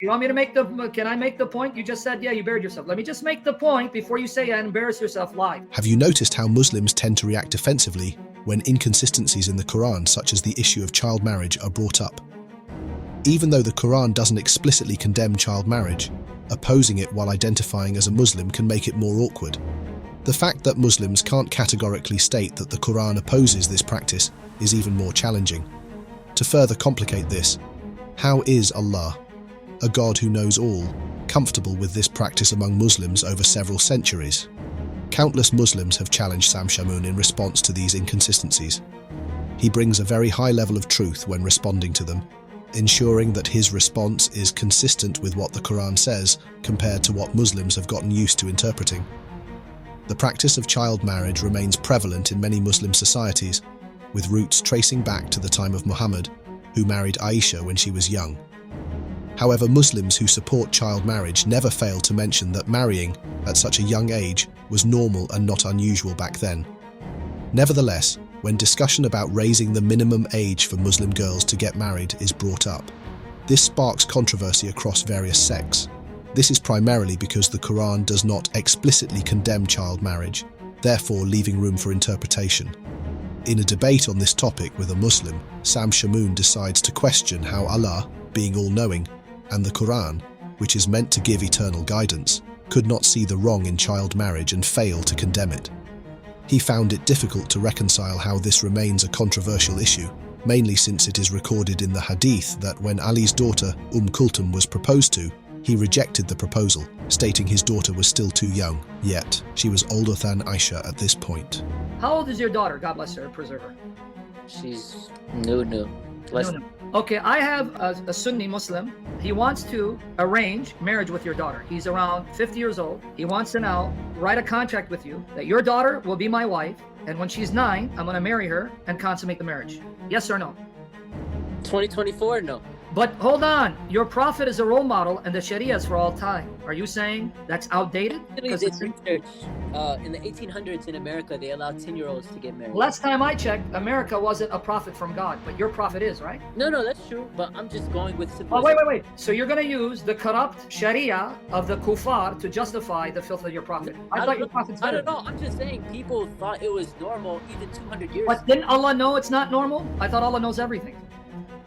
You want me to make can I make the point? You just said, yeah, you buried yourself. Let me just make the point before you say and embarrass yourself live. Have you noticed how Muslims tend to react defensively when inconsistencies in the Quran, such as the issue of child marriage, are brought up? Even though the Quran doesn't explicitly condemn child marriage, opposing it while identifying as a Muslim can make it more awkward. The fact that Muslims can't categorically state that the Quran opposes this practice is even more challenging. To further complicate this, how is Allah, a God who knows all, comfortable with this practice among Muslims over several centuries? Countless Muslims have challenged Shamoun in response to these inconsistencies. He brings a very high level of truth when responding to them, ensuring that his response is consistent with what the Quran says compared to what Muslims have gotten used to interpreting. The practice of child marriage remains prevalent in many Muslim societies, with roots tracing back to the time of Muhammad, who married Aisha when she was young. However, Muslims who support child marriage never fail to mention that marrying at such a young age was normal and not unusual back then. Nevertheless, when discussion about raising the minimum age for Muslim girls to get married is brought up, this sparks controversy across various sects. This is primarily because the Quran does not explicitly condemn child marriage, therefore leaving room for interpretation. In a debate on this topic with a Muslim, Shamoun decides to question how Allah, being all-knowing, and the Quran, which is meant to give eternal guidance, could not see the wrong in child marriage and fail to condemn it. He found it difficult to reconcile how this remains a controversial issue, mainly since it is recorded in the hadith that when Ali's daughter Kulthum was proposed to, he rejected the proposal, stating his daughter was still too young, yet she was older than Aisha at this point. How old is your daughter? God bless her, preserve her. She's no. Okay, I have a Sunni Muslim. He wants to arrange marriage with your daughter. He's around 50 years old. He wants to now write a contract with you that your daughter will be my wife, and when she's 9, I'm going to marry her and consummate the marriage. Yes or no? 2024, no. But hold on, your prophet is a role model and the Sharia is for all time. Are you saying that's outdated? Because it's research. In the 1800s in America, they allowed 10-year-olds to get married. Last time I checked, America wasn't a prophet from God, but your prophet is, right? No, that's true, but I'm just going with simplicity. Oh, wait. So you're going to use the corrupt Sharia of the kuffar to justify the filth of your prophet. I thought your prophet's better. I don't know, I'm just saying people thought it was normal even 200 years But didn't Allah know it's not normal? I thought Allah knows everything.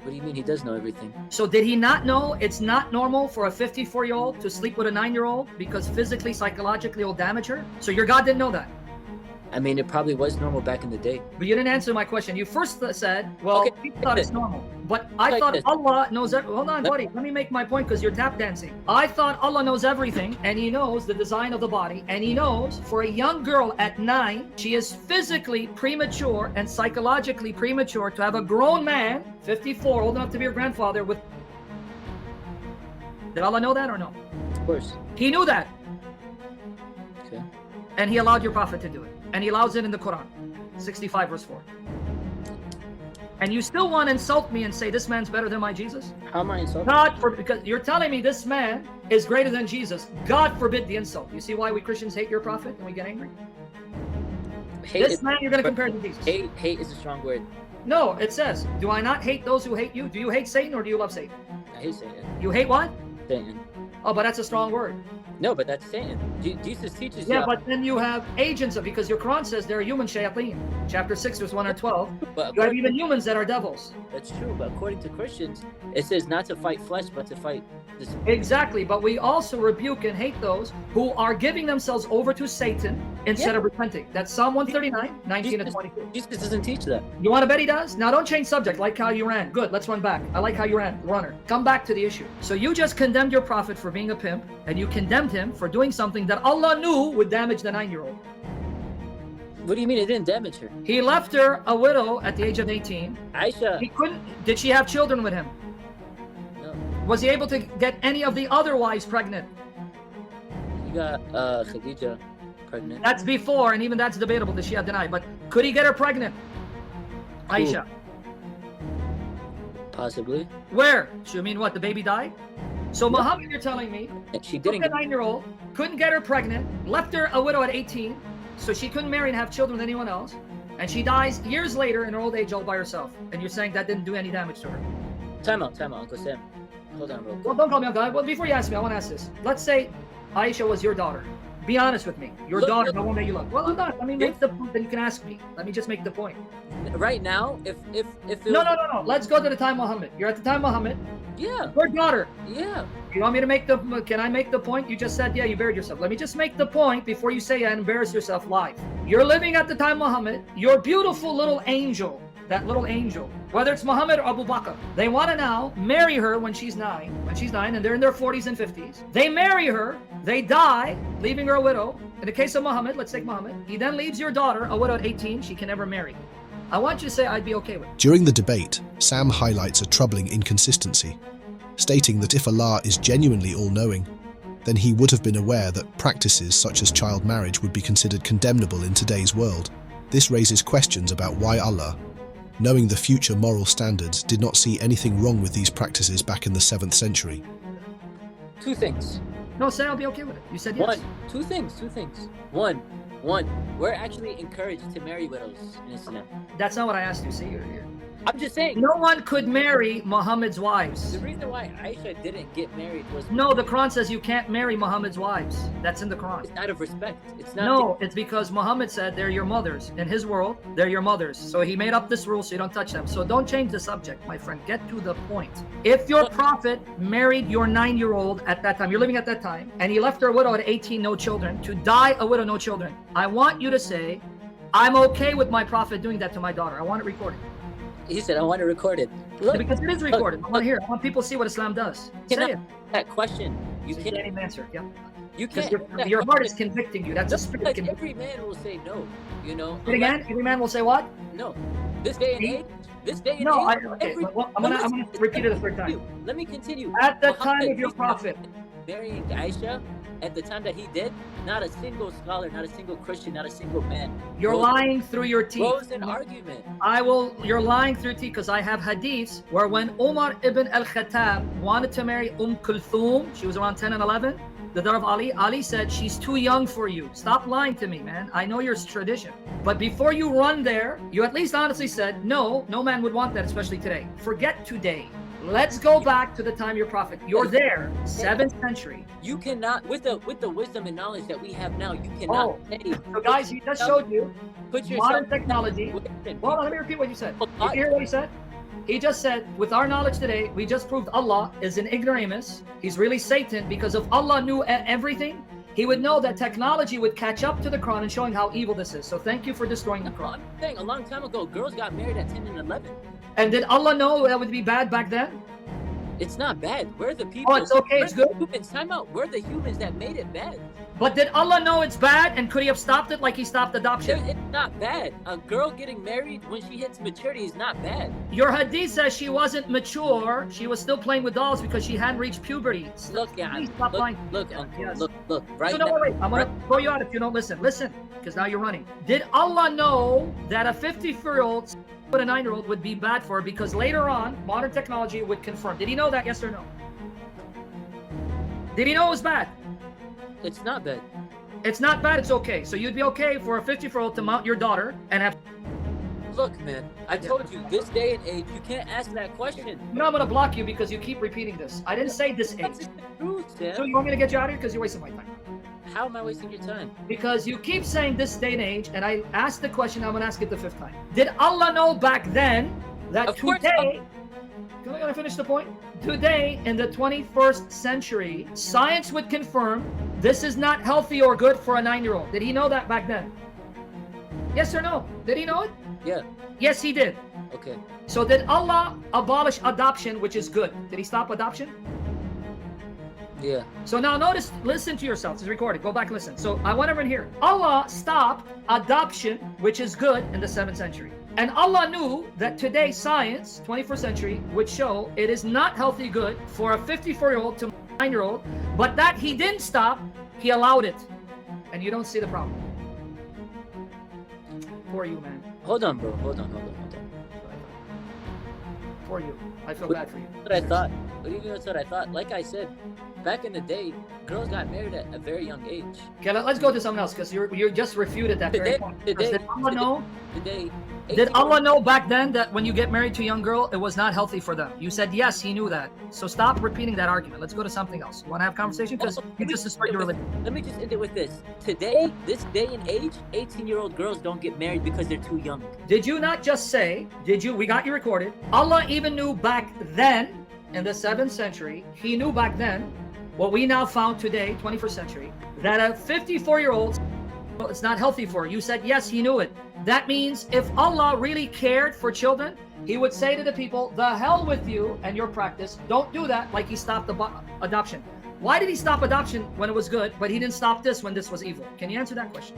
What do you mean? He does know everything. So did he not know it's not normal for a 54-year-old to sleep with a 9-year-old because physically, psychologically it'll damage her? So your God didn't know that? I mean, it probably was normal back in the day. But you didn't answer my question. You first said, well, people thought it's normal. But I thought Allah knows everything. Hold on, buddy. Let me make my point because you're tap dancing. I thought Allah knows everything, and he knows the design of the body, and he knows for a young girl at 9, she is physically premature and psychologically premature to have a grown man, 54, old enough to be her grandfather with... Did Allah know that or no? Of course. He knew that. Okay. And he allowed your prophet to do it. And he allows it in the Quran, 65 verse 4. And you still want to insult me and say this man's better than my Jesus? How am I insulting? God forbid, because you're telling me this man is greater than Jesus. God forbid the insult. You see why we Christians hate your prophet and we get angry? This man you're going to compare to Jesus. Hate is a strong word. No, it says, do I not hate those who hate you? Do you hate Satan or do you love Satan? I hate Satan. You hate what? Satan. Oh, but that's a strong word. No, but that's Satan. Jesus teaches you. Yeah, but then you have agents of, because your Quran says they're human shayateen. Chapter 6, verse 1 or 12. But you have even humans that are devils. That's true, but according to Christians, it says not to fight flesh, but to fight this. Exactly, but we also rebuke and hate those who are giving themselves over to Satan instead of repenting. That's Psalm 139, 19 and 22. Jesus doesn't teach that. You want to bet he does? Now don't change subject, like how you ran. Good, let's run back. I like how you ran, runner. Come back to the issue. So you just condemned your prophet for being a pimp, and you condemned him for doing something that Allah knew would damage the 9-year-old. What do you mean it didn't damage her? He left her a widow at the age of 18. Aisha. He couldn't. Did she have children with him? No. Was he able to get any of the other wives pregnant? He got Khadija pregnant. That's before, and even that's debatable that she had denied. But could he get her pregnant? Cool. Aisha. Possibly. Where? So you mean what? The baby died? So Muhammad, you're telling me, she didn't. A 9-year-old, couldn't get her pregnant, left her a widow at 18, so she couldn't marry and have children with anyone else, and she dies years later in her old age all by herself. And you're saying that didn't do any damage to her? Time out, Uncle Sam. Hold on, real quick. Well, don't call me uncle. Well, before you ask me, I want to ask this. Let's say Aisha was your daughter. Be honest with me. Your daughter, the one that you love. Well, I'm not. Let me make the point, then you can ask me. Let me just make the point. Right now, if it No, was, no. Let's go to the time Muhammad. You're at the time Muhammad. yeah, Your daughter. yeah. You want me to make the? Can I make the point? You just said, yeah, you buried yourself. Let me just make the point before you say and embarrass yourself live. You're living at the time Muhammad. Your beautiful little angel, that little angel, whether it's Muhammad or Abu Bakr, they want to now marry her when she's 9. When she's 9, and they're in their 40s and 50s. They marry her. They die, leaving her a widow. In the case of Muhammad, let's take Muhammad. He then leaves your daughter a widow at 18. She can never marry. I want you to say I'd be okay with it. During the debate, Sam highlights a troubling inconsistency, stating that if Allah is genuinely all-knowing, then he would have been aware that practices such as child marriage would be considered condemnable in today's world. This raises questions about why Allah, knowing the future moral standards, did not see anything wrong with these practices back in the 7th century. Two things. No, say I'll be okay with it. You said yes. Two things. One. We're actually encouraged to marry widows in Islam. That's not what I asked you. See, you're I'm just saying. no one could marry Muhammad's wives. The reason why Aisha didn't get married was No, the Quran says you can't marry Muhammad's wives. That's in the Quran. it's out of respect. It's not. No, it's because Muhammad said they're your mothers. In his world, they're your mothers. So he made up this rule so you don't touch them. So don't change the subject, my friend. Get to the point. If your prophet married your 9-year-old at that time, you're living at that time, and he left her a widow at 18, no children, to die a widow, no children, I want you to say, I'm okay with my prophet doing that to my daughter. I want it recorded. He said, I want to record it. Look, Because it is recorded. I want to hear it. I want people to see what Islam does. Say cannot it. that question. You You can't. can't even answer. Yeah. You Because can't. your heart is convicting you. That's a spirit Like conviction. every man will say no. You know. Say it again. Every man will say what? No. This day and age. This day and No, age. okay. Well, I'm gonna repeat it a third time. Let me continue. At the Muhammad time of your was not prophet. marrying Aisha, at the time that he did, not a single scholar, not a single Christian, not a single man You're lying through your teeth. rose an argument. You're lying through your teeth because I have hadiths where when Umar ibn al-Khattab wanted to marry Kulthum, she was around 10 and 11, the daughter of Ali, Ali said, she's too young for you. Stop lying to me, man. I know your tradition. But before you run there, you at least honestly said, no man would want that, especially today. Forget today. Let's go back to the time of your prophet. You're there, 7th century. You cannot, with the wisdom and knowledge that we have now, you cannot say. So guys, he just showed you Put yourself. modern technology. Hold on, let me repeat what you said. Did you hear what he said? He just said, with our knowledge today, we just proved Allah is an ignoramus. He's really Satan because if Allah knew everything, he would know that technology would catch up to the Quran and showing how evil this is. So thank you for destroying the Quran. I'm saying a long time ago, girls got married at 10 and 11. And did Allah know that would be bad back then? It's not bad. We're the people. Oh, it's okay, we're it's the good. Humans. Time out. We're the humans that made it bad. But did Allah know it's bad and could he have stopped it like he stopped adoption? It's not bad. A girl getting married when she hits maturity is not bad. Your hadith says she wasn't mature. She was still playing with dolls because she hadn't reached puberty. Look, yeah. Please stop lying. Look, uncle. Yes. Look. Right So now. no, wait. I'm going to throw you out if you don't listen. Listen, because now you're running. Did Allah know that a 54-year-old with a 9-year-old would be bad for her because later on, modern technology would confirm? Did he know that, yes or no? Did he know it was bad? It's not bad. It's not bad, it's okay. So you'd be okay for a 54-year-old to mount your daughter and have... Look, man. I told you, this day and age, you can't ask that question. No, I'm going to block you because you keep repeating this. I didn't say this That's age. the truth, Sam. So you want me to get you out of here because you're wasting my time? How am I wasting your time? Because you keep saying this day and age, and I asked the question, I'm going to ask it the 5th time. Did Allah know back then that Of course. today... Can I finish the point? Today, in the 21st century, science would confirm this is not healthy or good for a 9-year-old. Did he know that back then? Yes or no? Did he know it? Yeah. Yes, he did. Okay. So did Allah abolish adoption, which is good? Did he stop adoption? Yeah. So now notice, listen to yourselves. It's recorded. Go back and listen. So I want everyone here. Allah stopped adoption, which is good, in the 7th century. And Allah knew that today science, 21st century, would show it is not healthy good for a 54-year-old to a 9-year-old, but that he didn't stop, he allowed it. And you don't see the problem. Poor you, man. Hold on, bro. Hold on. Poor you. I feel bad for you. That's what I thought. But even that's what I thought. Like I said, back in the day, girls got married at a very young age. Okay, let's go to something else because you just refuted that very point. Did Allah know? Did Allah know back then that when you get married to a young girl, it was not healthy for them? You said yes, he knew that. So stop repeating that argument. Let's go to something else. You want to have a conversation? Because you just destroyed your religion. Let me just end it with this. Today, this day and age, 18-year-old girls don't get married because they're too young. Did you not just say, we got you recorded, Allah even knew back then, in the 7th century, he knew back then, what we now found today, 21st century, that a 54-year-old, it's not healthy for her. You said, yes, he knew it. That means if Allah really cared for children, he would say to the people, the hell with you and your practice. Don't do that, like he stopped adoption. Why did he stop adoption when it was good, but he didn't stop this when this was evil? Can you answer that question?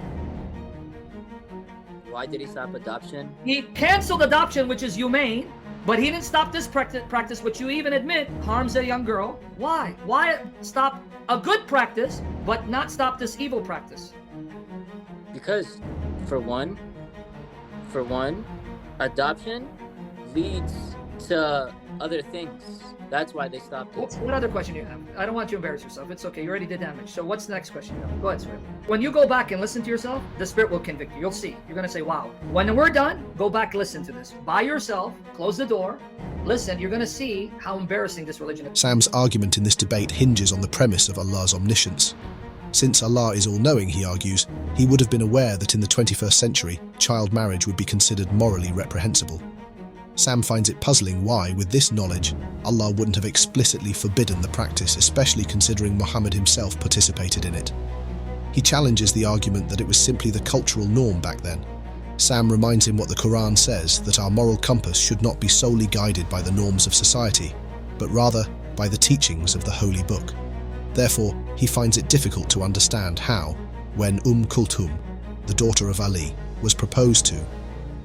Why did he stop adoption? He canceled adoption, which is humane, but he didn't stop this practice, which you even admit harms a young girl. Why? Why stop a good practice, but not stop this evil practice? Because, for one, adoption leads to other things. That's why they stopped it. What other question do you have? I don't want you to embarrass yourself. It's okay. You already did damage. So what's the next question you have? Go ahead, Spirit. When you go back and listen to yourself, the Spirit will convict you. You'll see. You're going to say, wow. When we're done, go back, listen to this. By yourself, close the door, listen. You're going to see how embarrassing this religion is. Sam's argument in this debate hinges on the premise of Allah's omniscience. Since Allah is all-knowing, he argues, he would have been aware that in the 21st century, child marriage would be considered morally reprehensible. Sam finds it puzzling why, with this knowledge, Allah wouldn't have explicitly forbidden the practice, especially considering Muhammad himself participated in it. He challenges the argument that it was simply the cultural norm back then. Sam reminds him what the Quran says, that our moral compass should not be solely guided by the norms of society, but rather by the teachings of the Holy Book. Therefore, he finds it difficult to understand how, when Kulthum, the daughter of Ali, was proposed to,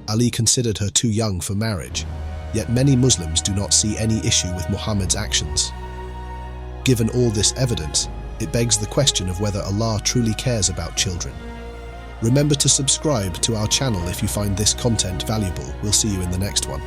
Ali considered her too young for marriage, yet many Muslims do not see any issue with Muhammad's actions. Given all this evidence, it begs the question of whether Allah truly cares about children. Remember to subscribe to our channel if you find this content valuable. We'll see you in the next one.